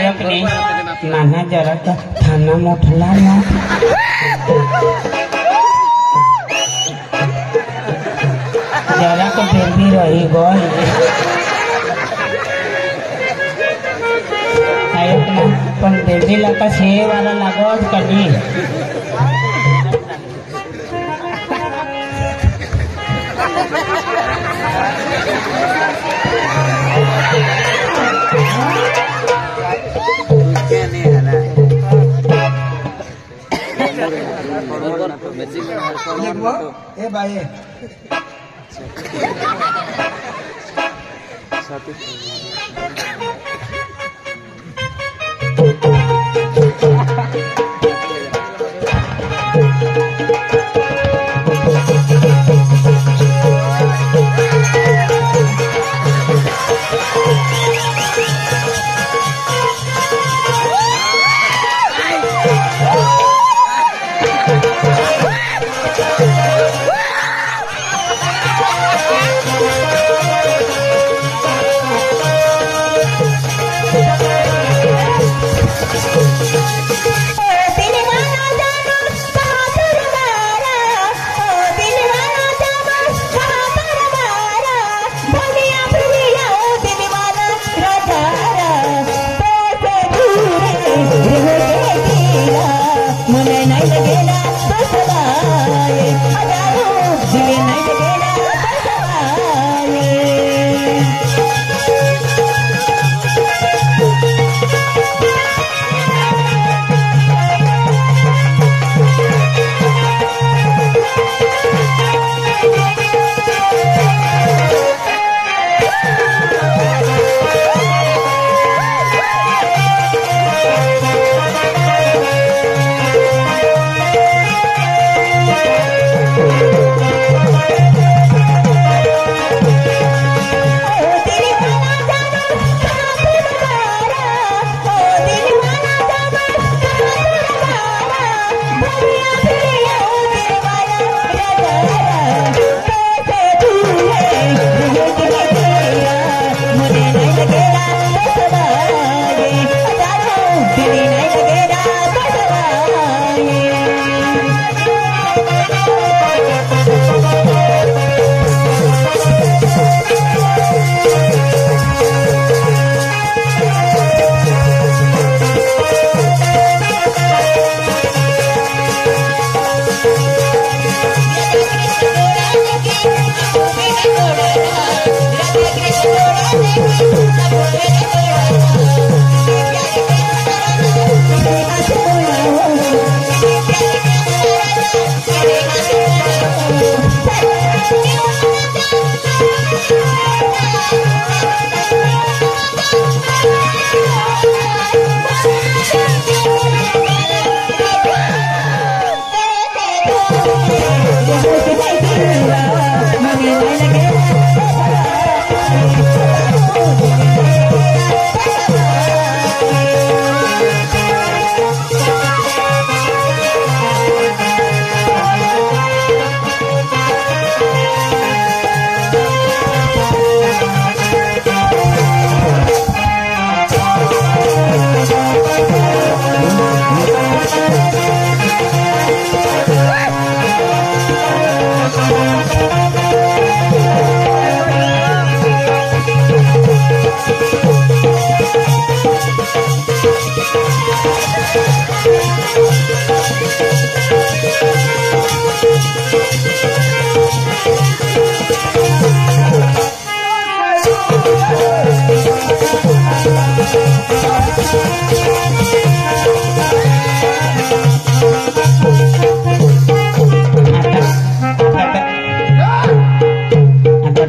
नायक ने नाना जरा का थाना मोठला ना जरा को फिर भी रही गोल नायक ना पण बेबी लका से वाला लागोज कनी ए भाई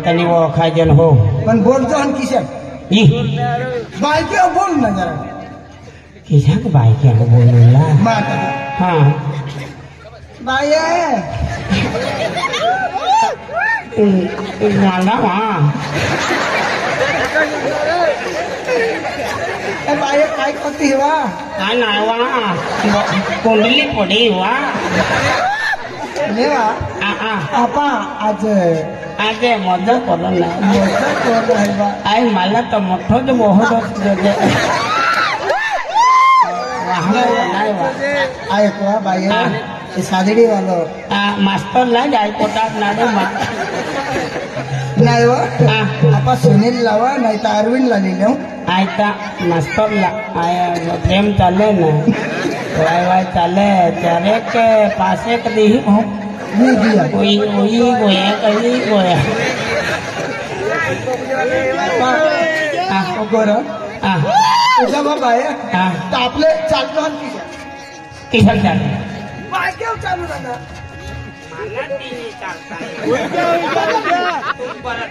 तनी वो खाजन हो पण बोल जान किशन ई बाइक बोल ना जरा किशन के बाइक को बोलला माता हां बाय गाना हां ए बाय काय करती हुआ काय नाही वा कोंडली पडी वा नेवा आपा आज आगे मजा करो ना मजा कर रहा है आई मला तो मोठो जो बहुत नाही वा ऐक वा बाई ते सादडी वालो मास्तरला जाय पोटात नाडू नाही वा आपण सुनील लावा नाही तर अरविंदला लिहिलो आयता मास्तरला प्रेम चाले ना वाय चाले चारे के पासे कधी हो मी दिया कोई गोया कधी गोया गोर तुझा बाबा आहे तर आपले चालतो किशन चालू बाय केव चालू दादा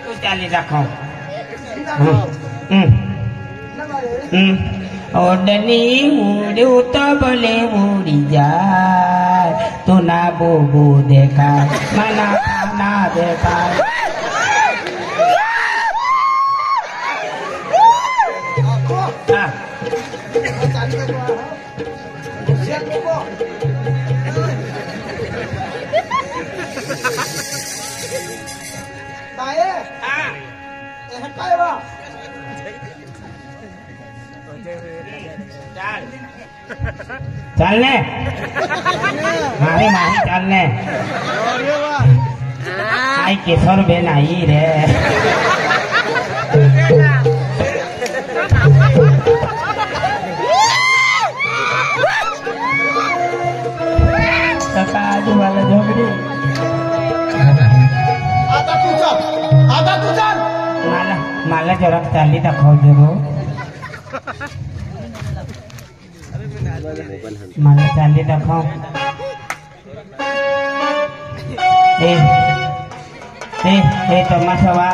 तू चाली दाखव ओढणी उडी उतबले उडी जाय तू ना बोबू देखाय मना खाना देखाय काय वा चलने मारी मारी चलने आई किशोर बेन आई रे आजूबाला झोपडी आता तुझा मला जरा चाली दाखव जरो मला चाली दाखव हे तमाशा वा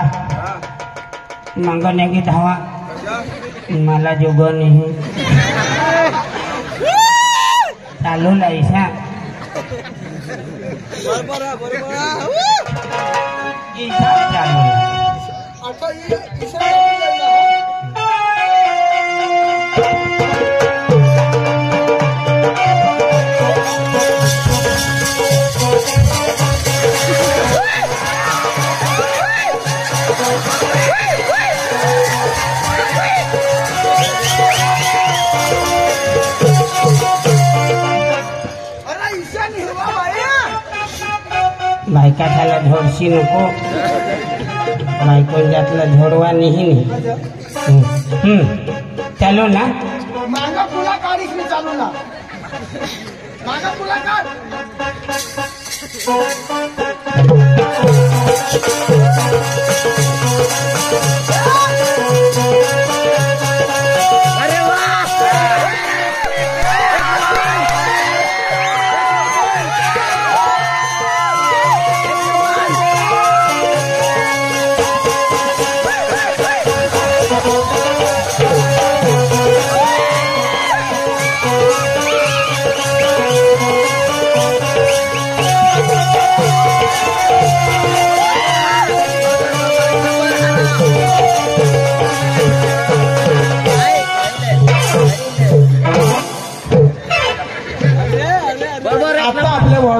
मागण्याची धावा मला जोग नाही चालू लाईसा चालू बायका त्याला झोडशी नको बायकोन त्यातला झोडवा नाही चालू ना मागा पुला काढीस मी चालू ना मागा पुला काढ अरे वा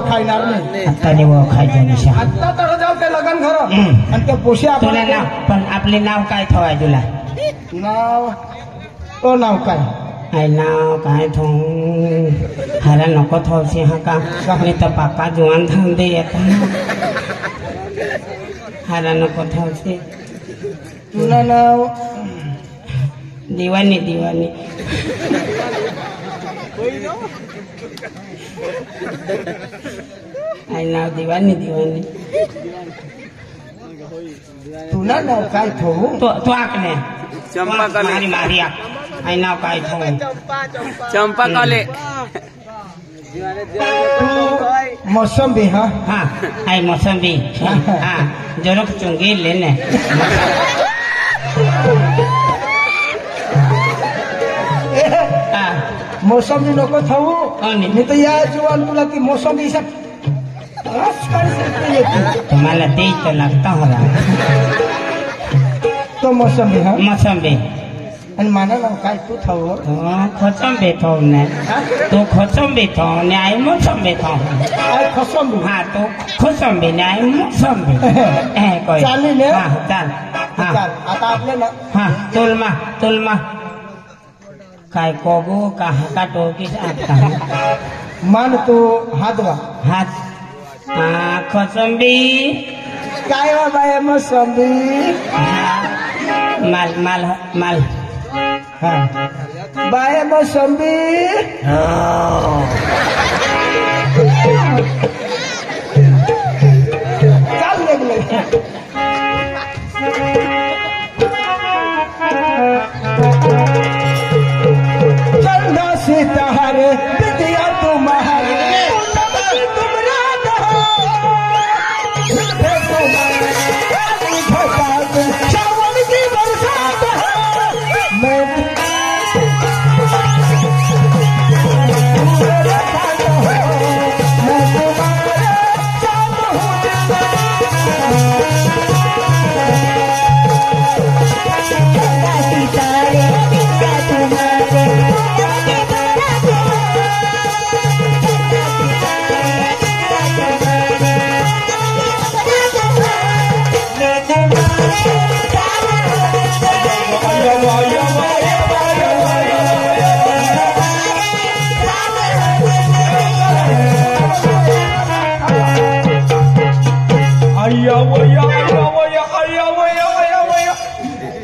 खायणार नाही आता खायचं निशा आता तर जाऊ ते लगन घर आणि ते पोशी तुला नाव पण आपले नाव काय ठेवाय तुला नाव तो नाव काय आई नाव काय ठेवू हरा नको ठेवशी हा का नाही तर पाका जुवान थांब दे येत हरा नको ठेवशी तुला नाव दिवानी दिवानी आई नाव दिवानी दिवानी तुला नाव काय ठेवू तो आकने मारी मारी आई नाव काय ठेवू चंपा काले तू मोसंबी हा हा आई मोसंबी हा जरूर चुंगी लेने मोसंबी नको खाऊ मी तर या जीवन तुला ती मोसंबी तुम्हाला ते तर लागता होला तो मोसंबी हा मोसंबी आणि मला नाव काय तू खाऊ खोचंबी थोवणे तू खोचंबी थोवणे आई मोसंबी थोवणे काय खसंबी हा तू खोचंबी ने आई मोसंबी चालेल हा चाल हा आता आपल्याला हा तुलमा काय कोगो कहाँ का टोकी आपका मान तो हातवा हाथ खोसंबी काय बाय मोसंबी माल माल माल हाँ बाय मोसंबी चल देख ले चंदा सितारे विद्या तुम्हारे तुम रात हो सावन की बरसात हो मैं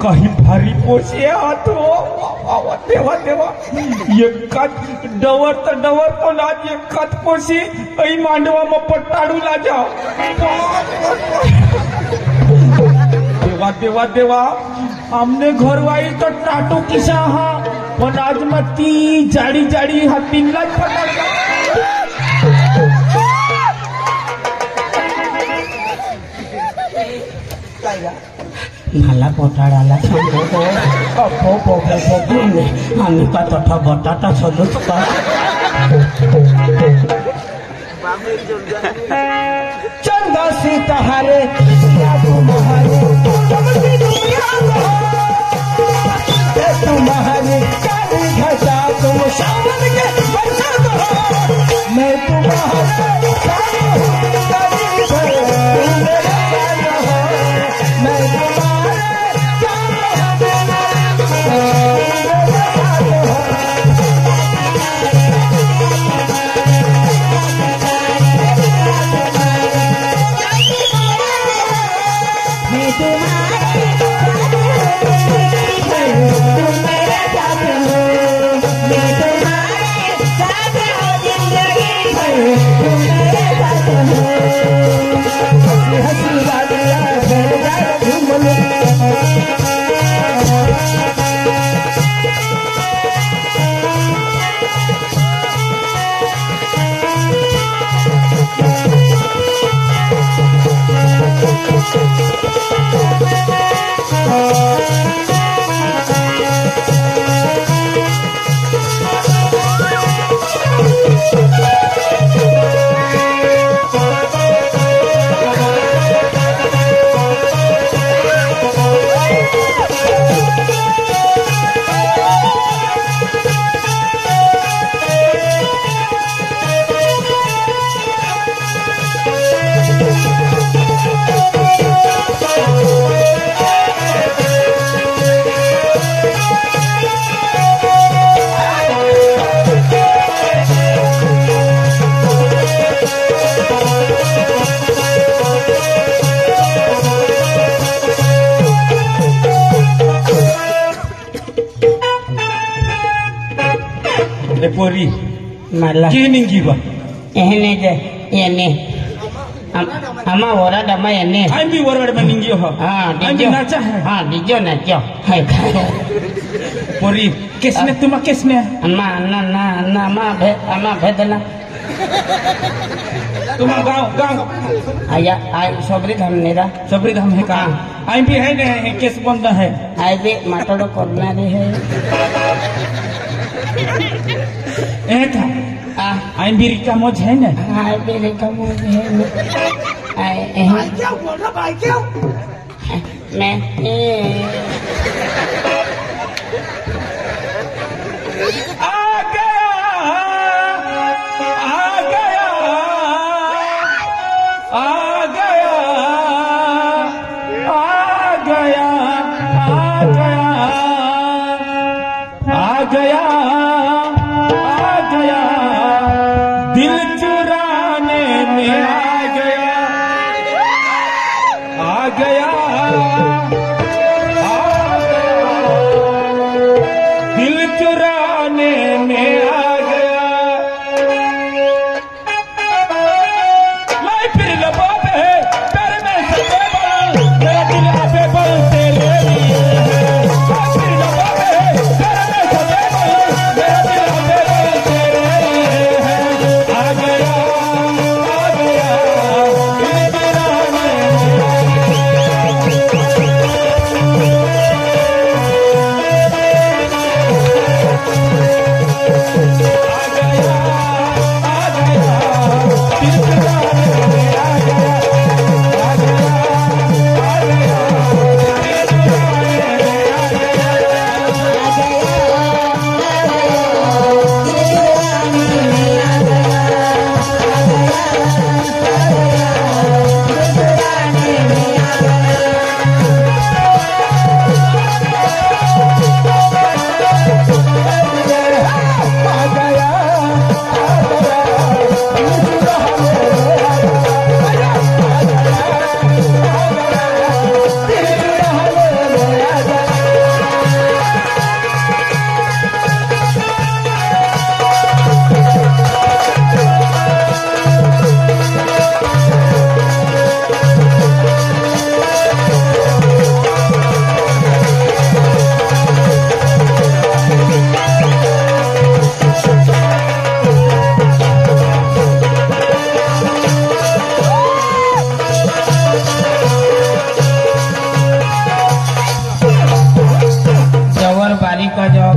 काही भारी पोशी हातो देवा देवा एकाच डवर तर डवर पण आज एकाच पोशी ऐ मांडवा मग पट्टाडू ला जाओ देवा देवा देवा हमने घर वाई तो टाटू किसा हा पण आज मग ती जाडी जाडी हा तीनलाच पटाडला मला पोटाळाला सांगतो आम्ही का तोठा बटाटा शोधत का चंदा सितारे तुम्हारे तुम्हारे काली घटा तुम सावन के बरसात हो मैं तुम्हारे पोरी मला किनिंगी बा ehne je ene ama ora dama ene आई भी वरड बनिंगी हो हाँ आई भी नाचा है हाँ डिजो नाचो है पोरी किसने तुम किसने ama na ama भेदला तुम गांव आया आई सबरी धाम नेरा सबरी धाम है का आई भी है ने केस बंद है आई भी माटोड़ो करना रे है ए था आई भी रिका मोज है ने आई भी रिका मोज है आई क्या बोल रहा भाई क्यों मैं आ गया आ गया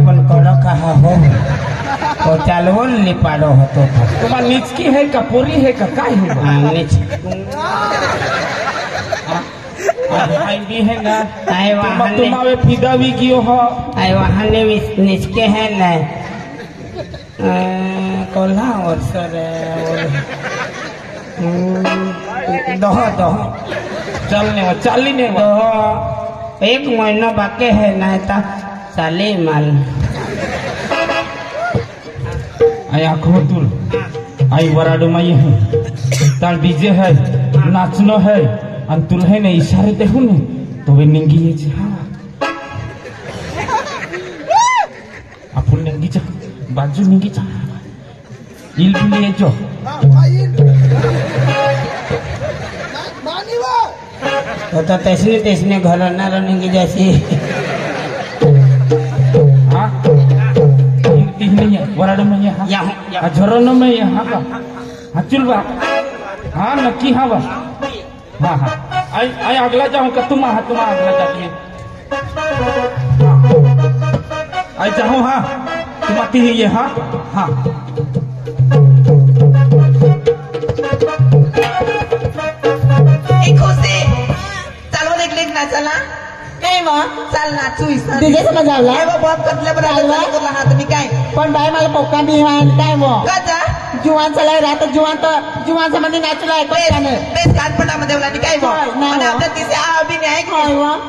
पण करो कहा हो तो चालवो लिपारो होतो तुम्हारा निचकी है का पोरी है का काय है नीच आई भी है ना आई वहाँ तुम्हारे फिदा भी कियो हो आई वहाँ ने नीचके है ना कोल्हा और सर दो चलने चाली ने दो एक महीना बाकी है ना ता साले माल आई आँखों तुल आई वराडो में ये है तार डीजे है नाचनो है अंतुल है ने इशारे देखो ने तो वे निंगी है जी हाँ अपन निंगी जा बाजू निंगी जा इल भी ले जो तो तेसने घर ना रनिंग जैसी हाँ नहीं है वराडो में ये हाँ झरोनो में ये हाँ का हाँ चुल बा हाँ नक्की हाँ बा हाँ हाँ आई अगला जाऊँ का तुम अगला जाती आई जाऊँ हाँ तुम आती है ये हाँ हाँ एक खुशी चलो देख ना चला काय मग चाल नाचू इसा तुझे समज आला काय मग बहुत कतले पर आला हात मी काय पण बाय मला पोका बिहान काय मग कजा जुवान चलाय राहत जुवान संबंधी नाचला आहे कोण बेस कानपटामध्ये उलानी काय मग आणि आपल्या तिथे अभिनय आहे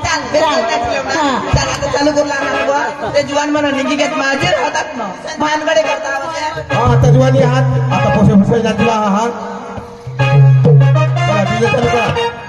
चाल बेस नाचले चल आता चालू करूला हात ते जुवान म्हणून निघी घेत माझे राहतात ना भानगडे करता हाँ आता जुवानी हाथ आता पोसे पोसे नाचला हा हाथ चला तुझे चल का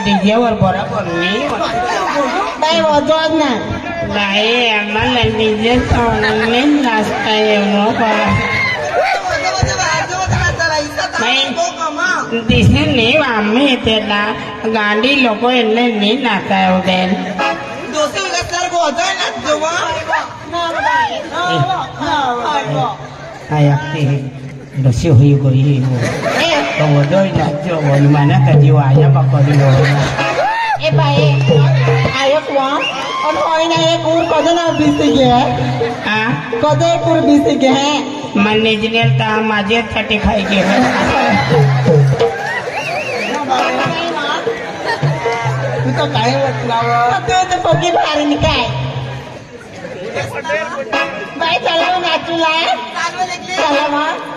डीजेवर बरोबर नाही बाय वाजवत ना नाही आम्हाला डीजे नाही नाचता येऊ दिसे नहीं आम्ही त्याला गांडी लोक इनले नहीं नाचता येऊ दसी हुई गई हो तो वो दो नाचो वो माना का जीव आया पकड़ी हो ए बाय आयक वा और होई ना एक और कदे ना बीस के हां कदे पूर बीस के है मैनेजर ता माझे साठी खाई के तू तो काय वाटला तू तो पकी भारी निकाय बाय चला नाचूला चला मग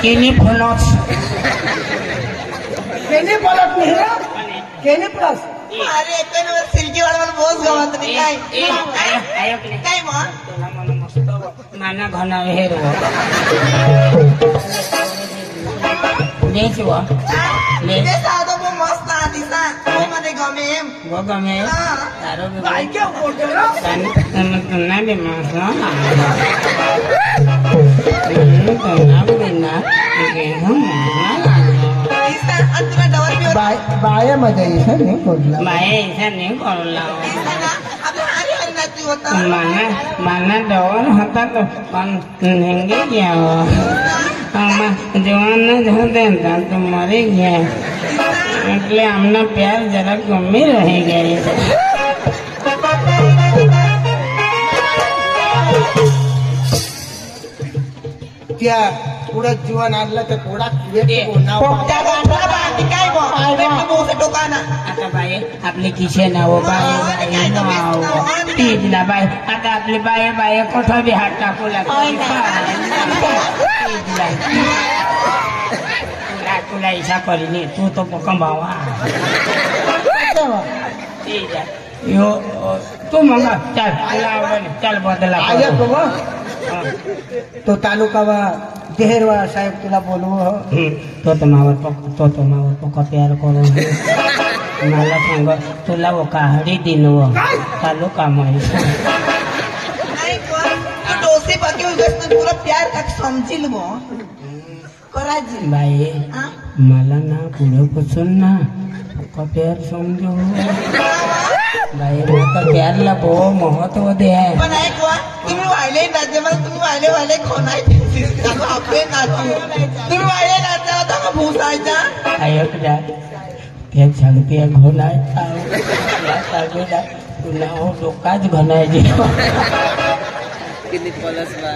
केनी फलोच केनी फलोच नहीं केने प्लस अरे एकन वर सिल्की वाला मला बोस गवत नाही काय काय मग तुला म्हणून मस्त माना घन हेर देच वा ते साधो बो मस्त दिसा तो मध्ये गमे वो गमे हां तारो काय क्या बोलतो रे नाही बे मस्त दिसा अंतरा डवर पे बायामध्ये नाही बोलला बाया इथं नाही कळला दिसा ना आपल्या आरी अन्नाची होता माना डवर होता तो पण हेंगे गया जवान होते तो मरी गया એટલે આમના પ્યાર જરા ગમે રહી ગઈ त्या पुढे जीवन आणलं तर थोडा पोपट्या गांडा बाकी काय मग वेट बोस टोकाना आता बाई आपली किशे नाव बाई नाव तीज ना बाई आता आपली बाई बाई कोठा बी हात टाकू तुला इच्छा करीने तू तो कमावा यो तू मंगा चल चल बदला आया बाबा तो तालुकावा देहरवा साहेब तुला बोलवू तो मावर पक्का प्यार करू मला सांग तुला वो काहडी दिन वो तालुका माहिती नाही कोण तू डोसे बाकी उगस पूरा प्यार तक समजिल मो कराजी बाई हां मला ना पुढे पासून ना पक्का प्यार समजू बाई मला प्यारला बो महत्व दे पण ऐक वा तुम्ही वाहिले नाचे मला तुम्ही वाहिले खोनाय आपले नाचू तुम्ही वाहिले नाचा होता का भूसायचा ऐक जा त्या सांगते घोनाय तुला हो डोकाच घनायचे किती पलस बा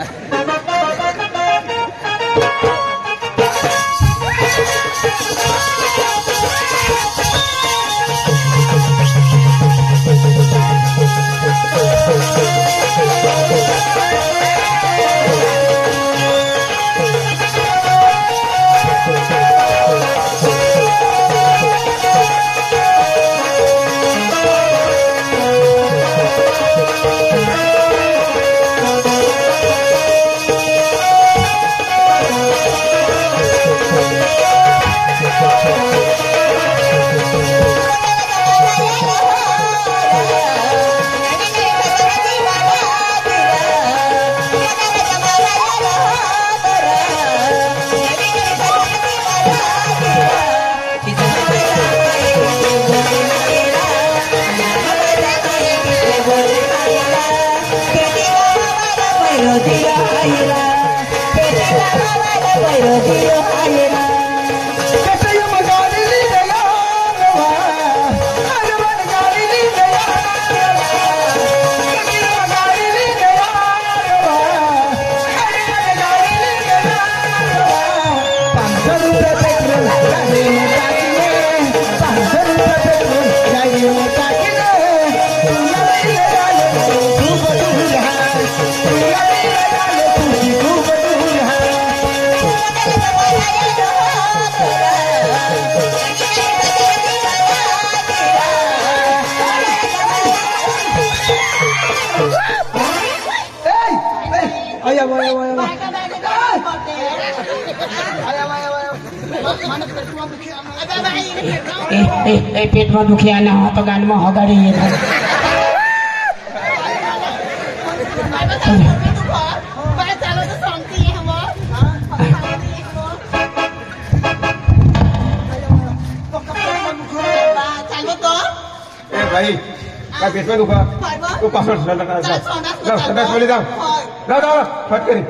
पेट में दुखिया ना हो तो गान में हो गाड़ी ये भाई काय पेट में दुखा तू पासवर्ड संडास बोली जाओ फटकरी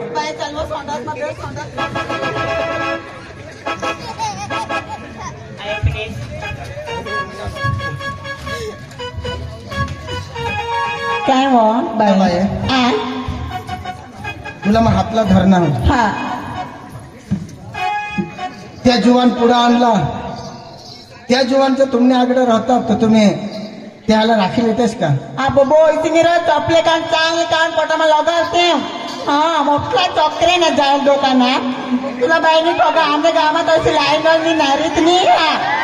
काय हो बाई तुला मग हातला धरणार हा त्या जुवान पुढे आणला त्या जुवानचं तुमने आगडे राहतात तर तुम्ही त्याला राखी येतेस का बो इतनी रात आपले कान चांगले कान पोटामा लगावते हा मोठा चक्रे ना जाईल दुकानात तुला बाईने बघा आमच्या गावात अशी लाईन नारीत नाही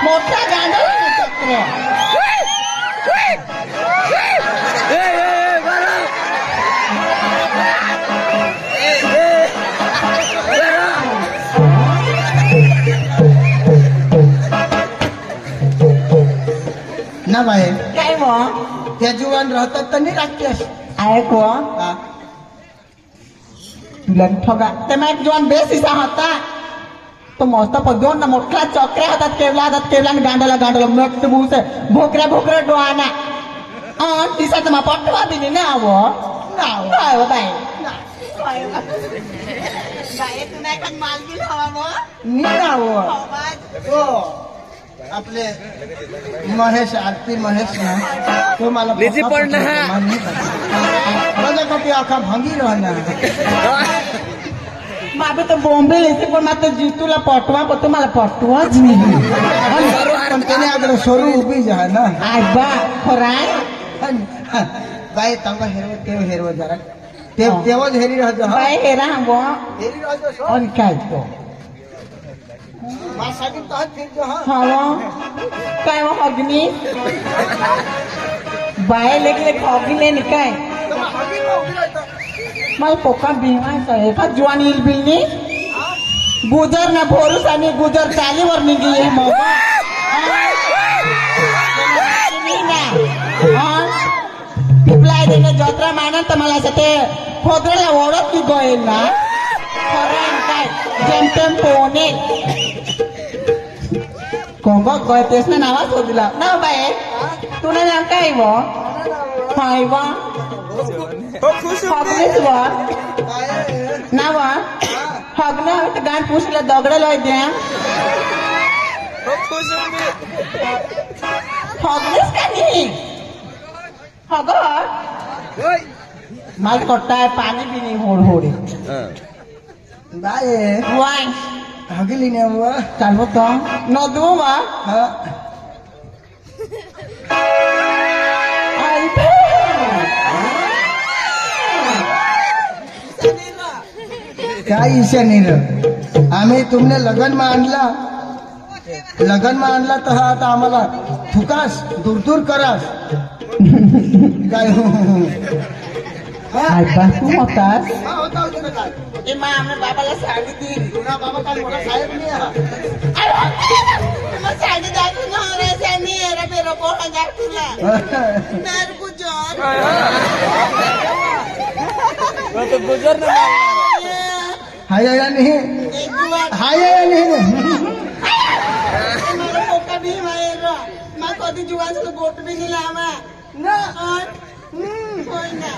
मोठा गांडा चक्र ना बाई काय वो त्या जुवान राहतात तर नाही राखतेस आहे को हा. तुला ठगा ते मग जवान बेसिसा होता तो मस्त पदोन ना मोठा चक्रा हातात केवला आणि गांडाला मस्त बुस भोकऱ्या डोहाना तिसा तर पटवा बी ना आवो आवो बाई हो आपले महेश आरती महेश ना तो मला निजी पडणं माझा कटी अख्खा भांगी राहणार बाबा तर बॉम्बे येते पण मात्र जितूला पटवा पण तुम्हाला पटवाच नाही पण त्याने अगर सोरू उभी जा ना आय बा खराय बाई तंग हेरव जरा तेव्हाच हेरी राहतो बाय हेरा वो हेरी राहतो और काय तो माझ्यासाठी तो हात फिरतो हा हा वो काय वो अग्नी बाय लेगले खॉगीले नि काय मला पोका बिमायचा एका जवान येईल बिलनी गुजर ना भोरूस आणि गुजर चालीवर निघी आहे मग पिपला देणे जत्रा माना तर मला असं ते खोदरेला ओळख की गोईल ना खरं काय जेमतेम पोहणे कोंग गळतेस ना नावा शोधला ना बाय तुला नाव काय वो हाय वा हगनेस वा नावा हगना तर गाण पुसला दगड लय द्या हगनेस का नाही हग माल कट्टा पाणी बी नाही होडे बाय वाय हगली ने वो चालव तो नदू वा हा काय इशा नाही आम्ही तुमने लगन में आणला तर हा आता आम्हाला थुकास दूर करास काय आय बा तू होतास होता होता काय ए मा आम्ही बाबाला सांगितली तुला बाबा काय मोठा साहेब नाही हा मग सांगितलं ना रे सॅमी एरा बेरा बोला जा तुला नर गुजर तो गुजर ना हाय या नहीं हाय या नहीं मला पोका भी मायरा मा कधी जुवाचं गोट भी नाही लावा ना होय ना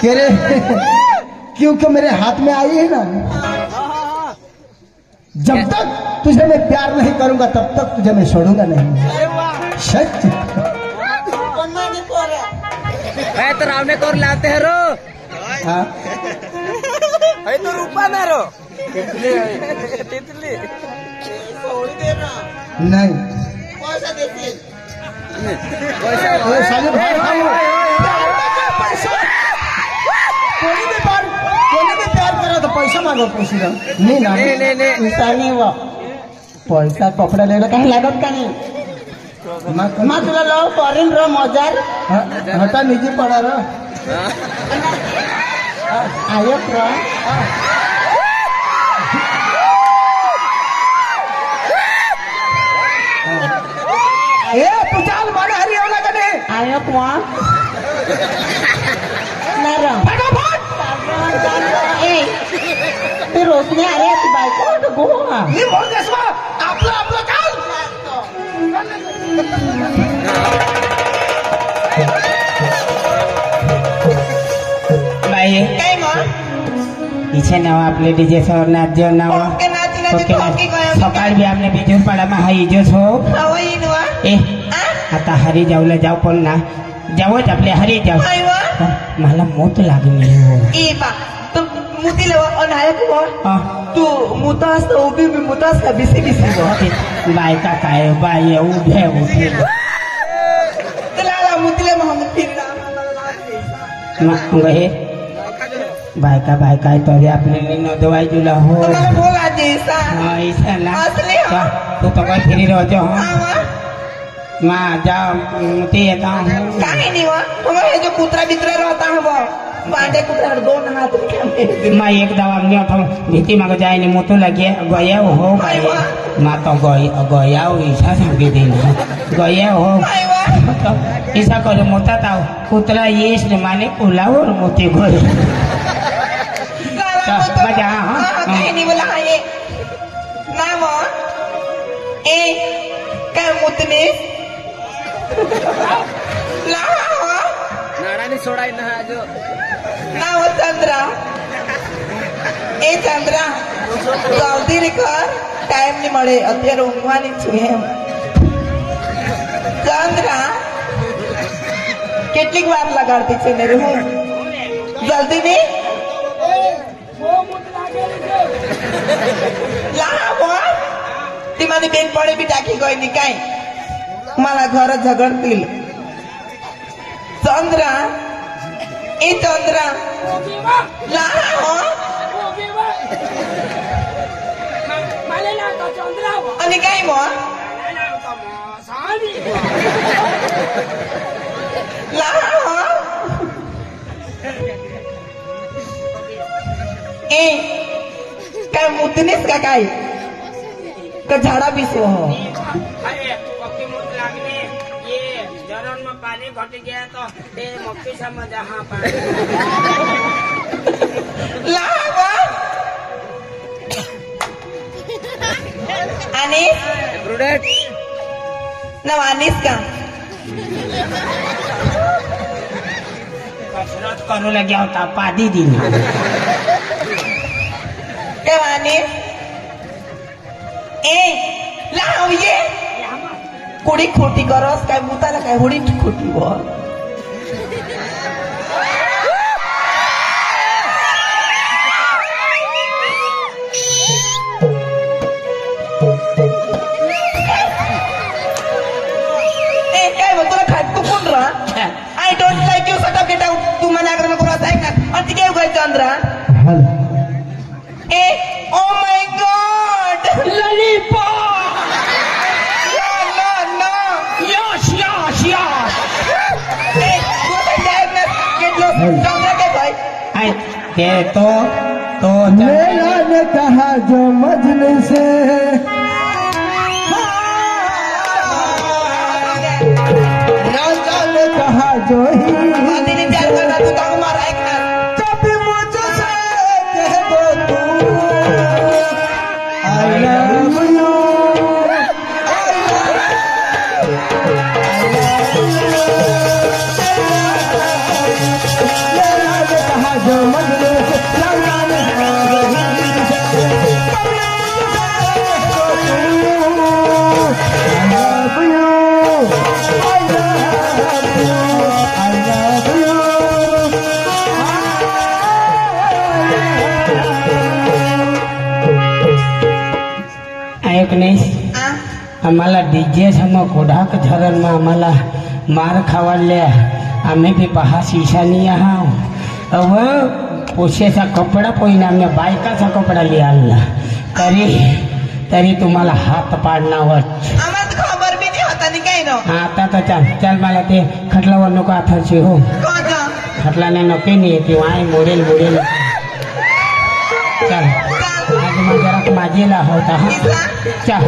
तेरे क्योंकि मेरे हाथ में आई है ना जब तक तुझे मैं प्यार नहीं करूंगा तब तक तुझे मैं छोड़ूंगा नहीं सच तो रावने कोर लाते हैं रो हाँ है तो रूपा ना रो तितली नहीं पैसा देते अरे साले भाई कोणी भी प्यार करा तो पैसा मागो पैसे नहीं ना नहीं पैसा नाही वा पैसा कपडा लिहायला काही लागत का नाही मा तुला लव करीन रो मजार हटा निजी पड़ा रो आयक रो ए पुचाल माने हरी होगा का नहीं आयक वा नरम ए ते रोशनी अरे ती बायको गो मी बोल देस वा आपलं काल बाई काय मग इच्छे नाव आपले डीजे सर नाच जो नाव ओके नाची नाची ओके गयो सकाळ बी आपल्या बिजूर पाडामा हा इजोच हो हवई नवा ए आता हरी जाऊला जाऊ पण ना जावच आपले हरी जाऊ आयवा मला मोत लागली हो ए बा तू मुतीले अनायक हो हा. तू मुतास उभी मुतास का बिसी हो बायका काय बाय उभे उठे तुला मुतीले मोहम्मद फिरला मग हे बायका तरी आपल्याला न दवाई दिला हो तुम्हाला बोला जैसा हा इशाला असली हो तू तो काय फिरी रहते हो आवा मा जा ते येता हूँ काही नाही वा तुम्हाला हे जो कुत्रा बित्रा रहता है वो पांडे कुत्रा दोन हाथ मैं एक दवा नहीं उठा भीति मांग जाए नहीं मोतो लगे गया हो गए माँ तो गया ईसा संगे दिन गया हो तो ऐसा करे मोता था कुतरा ये इसने माने कुला और मोती गए मजा हाँ नहीं बोला ये ना वो ए क्या मुतने ला નાણાની સોડાઈ ના આજો ना वो चंद्रा ए चंद्रा जल्दी रे कर टाइम नहीं મળે અત્યારે ઊંઘવાની છું એમ ચંદ્રા કેટલીક વાર લગાડતી છે ને રે હું જલ્દી ની લાવો ती मारी बेन पड़े भी टाकी गई नहीं काई मारा घर झगड़ती चंद्रा ए चंद्रा लाहो अनि काई मो लाहो ए काय मुतनीस का काय का झाड़ा भी सो हो अरे पक्की मुत लगने ये जरन में पानी घट गया तो ये मक्की समझ हाँ पानी लावा अनीस પ્રુડેન્ટ ना अनीस का कसरत करो लगे होता पादी दिन क्या अनीस ए लाव ये कुड़ी खोटी करोस काय मुताला काय हुडी खोटी हो ए काय तुला खात तू कोण रा आई डोंट लाइक यू सट अप गेट आउट तू मना कर नको रासाय ना आणि ती काय गय चंद्रा ए oh my god lollipop no no yes yes yes ए तू तर डायरेक्ट गेट लो चंद्रा काय भाई आई ते तो मेरा ने कहा जो मजलिस से राजा ने कहा जो ही आदि ने प्यार करना तू तो हमारा एक ना जब मुझसे कह दो तू I love you मेरा ने कहा जो मजलिस से राजा ने कहा जो ही एक नहीं आम्हाला डीजे समोर कोढाक झरण में आम्हाला मार खावाले आम्ही भी पहा शीशा नहीं आहा अब पोशेचा कपडा पहिला आम्ही बायकाचा कपडा लिहायला तरी तुम्हाला हात पाडणावर आम्हाला तो खबर भी नहीं होता नहीं कहीं नो आता तर चल मला ते खटलावर नको आथाची हो कौन सा खटलाने नको नाही ती वाय मोडेल चल आज मग जरा माझीला होता हा चल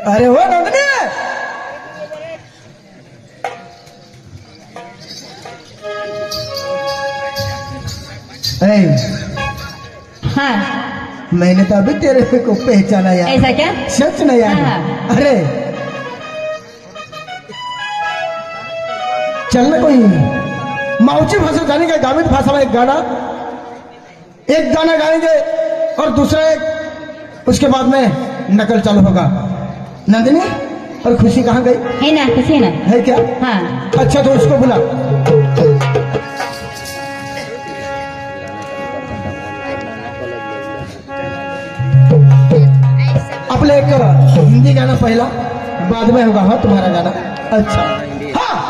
अरे वो नंदनी हाँ मैंने तो अभी तेरे को पहचाना यार ऐसा क्या सच नहीं यार हाँ। अरे चलना कोई माउची भाषा जानेंगे ग्रामीण भाषा में एक गाना गाएंगे और दूसरा एक उसके बाद में नकल चालू होगा। नंदिनी और खुशी कहाँ गई है ना खुशी है ना है क्या हाँ अच्छा तो उसको बुला अपने एक हिंदी गाना पहला बाद में होगा हाँ तुम्हारा गाना अच्छा हाँ